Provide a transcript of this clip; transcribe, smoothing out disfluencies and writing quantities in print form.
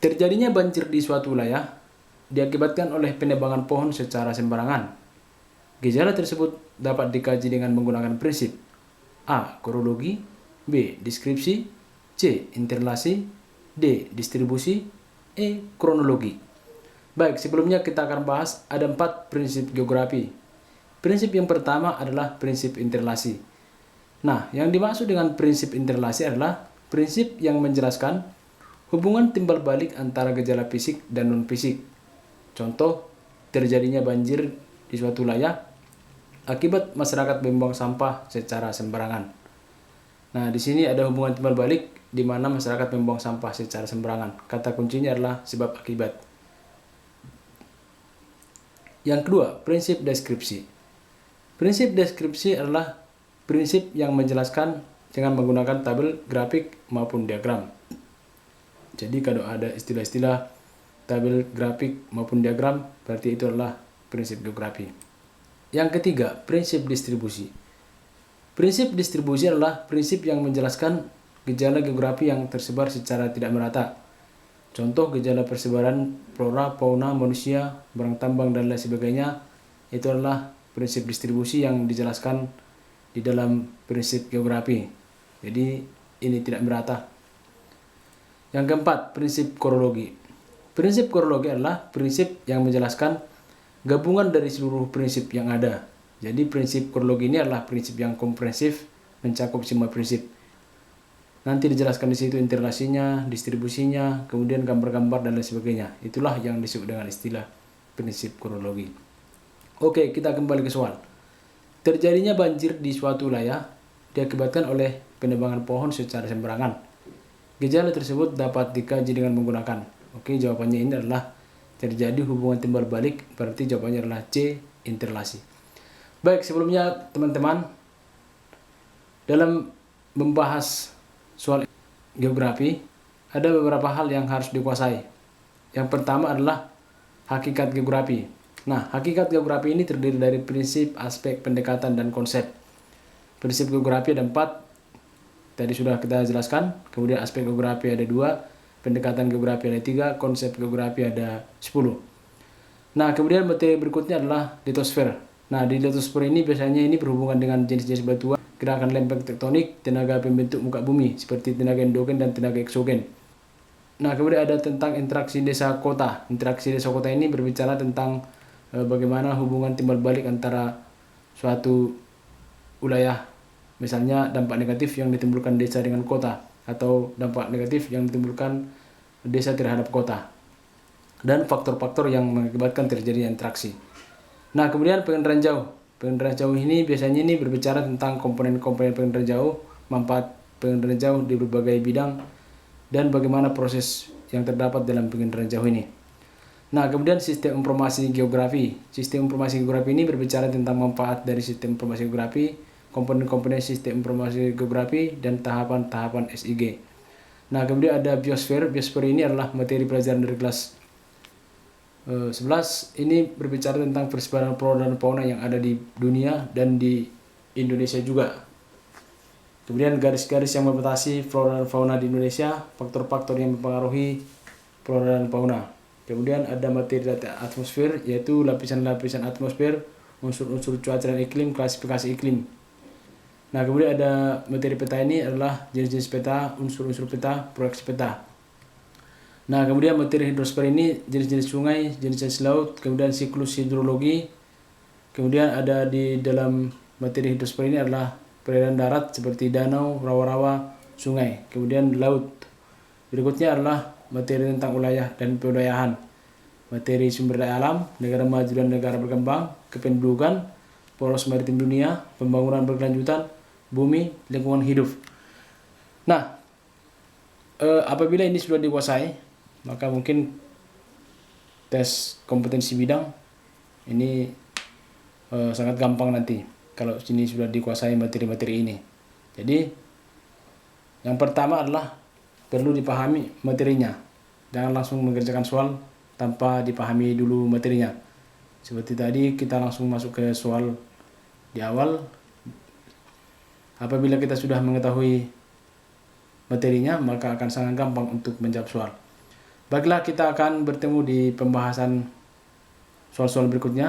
Terjadinya banjir di suatu wilayah diakibatkan oleh penebangan pohon secara sembarangan. Gejala tersebut dapat dikaji dengan menggunakan prinsip A. Korologi, B. Deskripsi, C. Interlasi, D. Distribusi, E. Kronologi. Baik, sebelumnya kita akan bahas ada 4 prinsip geografi. Prinsip yang pertama adalah prinsip interlasi. Nah, yang dimaksud dengan prinsip interlasi adalah prinsip yang menjelaskan hubungan timbal balik antara gejala fisik dan non-fisik. Contoh, terjadinya banjir di suatu wilayah akibat masyarakat membuang sampah secara sembarangan. Nah, di sini ada hubungan timbal balik di mana masyarakat membuang sampah secara sembarangan. Kata kuncinya adalah sebab akibat. Yang kedua, prinsip deskripsi. Prinsip deskripsi adalah prinsip yang menjelaskan dengan menggunakan tabel, grafik, maupun diagram. Jadi kalau ada istilah-istilah tabel, grafik, maupun diagram, berarti itu adalah prinsip geografi. Yang ketiga, prinsip distribusi. Prinsip distribusi adalah prinsip yang menjelaskan gejala geografi yang tersebar secara tidak merata. Contoh gejala persebaran flora, fauna, manusia, barang tambang, dan lain sebagainya, itu adalah prinsip distribusi yang dijelaskan di dalam prinsip geografi. Jadi ini tidak merata. Yang keempat, prinsip korologi. Prinsip korologi adalah prinsip yang menjelaskan gabungan dari seluruh prinsip yang ada. Jadi prinsip korologi ini adalah prinsip yang komprehensif, mencakup semua prinsip. Nanti dijelaskan di situ interlasinya, distribusinya, kemudian gambar-gambar dan lain sebagainya. Itulah yang disebut dengan istilah prinsip korologi. Oke, kita kembali ke soal. Terjadinya banjir di suatu wilayah diakibatkan oleh penebangan pohon secara sembarangan. Gejala tersebut dapat dikaji dengan menggunakan. Oke, jawabannya ini adalah terjadi hubungan timbal balik, berarti jawabannya adalah C, interlasi. Baik, sebelumnya teman-teman, dalam membahas soal geografi, ada beberapa hal yang harus dikuasai. Yang pertama adalah hakikat geografi. Nah, hakikat geografi ini terdiri dari prinsip, aspek, pendekatan, dan konsep. Prinsip geografi ada 4, tadi sudah kita jelaskan. Kemudian aspek geografi ada 2, pendekatan geografi ada 3, konsep geografi ada 10. Nah, kemudian materi berikutnya adalah litosfer. Nah, di litosfer ini biasanya ini berhubungan dengan jenis-jenis batuan, gerakan lempeng tektonik, tenaga pembentuk muka bumi seperti tenaga endogen dan tenaga eksogen. Nah, kemudian ada tentang interaksi desa kota. Interaksi desa kota ini berbicara tentang bagaimana hubungan timbal balik antara suatu wilayah. Misalnya dampak negatif yang ditimbulkan desa dengan kota, atau dampak negatif yang ditimbulkan desa terhadap kota, dan faktor-faktor yang mengakibatkan terjadinya interaksi. Nah, kemudian pengendaraan jauh. Pengendaraan jauh ini biasanya ini berbicara tentang komponen-komponen pengendaraan jauh, manfaat pengendaraan jauh di berbagai bidang, dan bagaimana proses yang terdapat dalam pengendaraan jauh ini. Nah, kemudian sistem informasi geografi. Sistem informasi geografi ini berbicara tentang manfaat dari sistem informasi geografi, komponen-komponen sistem informasi geografi, dan tahapan-tahapan SIG. Nah, kemudian ada biosfer. Biosfer ini adalah materi pelajaran dari kelas 11. Ini berbicara tentang persebaran flora dan fauna yang ada di dunia dan di Indonesia juga. Kemudian garis-garis yang membatasi flora dan fauna di Indonesia, faktor-faktor yang mempengaruhi flora dan fauna. Kemudian ada materi data atmosfer, yaitu lapisan-lapisan atmosfer, unsur-unsur cuaca dan iklim, klasifikasi iklim. Nah, kemudian ada materi peta, ini adalah jenis-jenis peta, unsur-unsur peta, proyeksi peta. Nah, kemudian materi hidrosfer ini jenis-jenis sungai, jenis-jenis laut, kemudian siklus hidrologi. Kemudian ada di dalam materi hidrosfer ini adalah peredaran darat seperti danau, rawa-rawa, sungai. Kemudian laut. Berikutnya adalah materi tentang wilayah dan pewilayahan. Materi sumber daya alam, negara maju dan negara berkembang, kependudukan, poros maritim dunia, pembangunan berkelanjutan, bumi, lingkungan hidup. Nah, apabila ini sudah dikuasai, maka mungkin tes kompetensi bidang ini sangat gampang nanti kalau sini sudah dikuasai materi-materi ini. Jadi yang pertama adalah perlu dipahami materinya. Jangan langsung mengerjakan soal tanpa dipahami dulu materinya. Seperti tadi kita langsung masuk ke soal di awal. Apabila kita sudah mengetahui materinya, maka akan sangat gampang untuk menjawab soal. Baiklah, kita akan bertemu di pembahasan soal-soal berikutnya.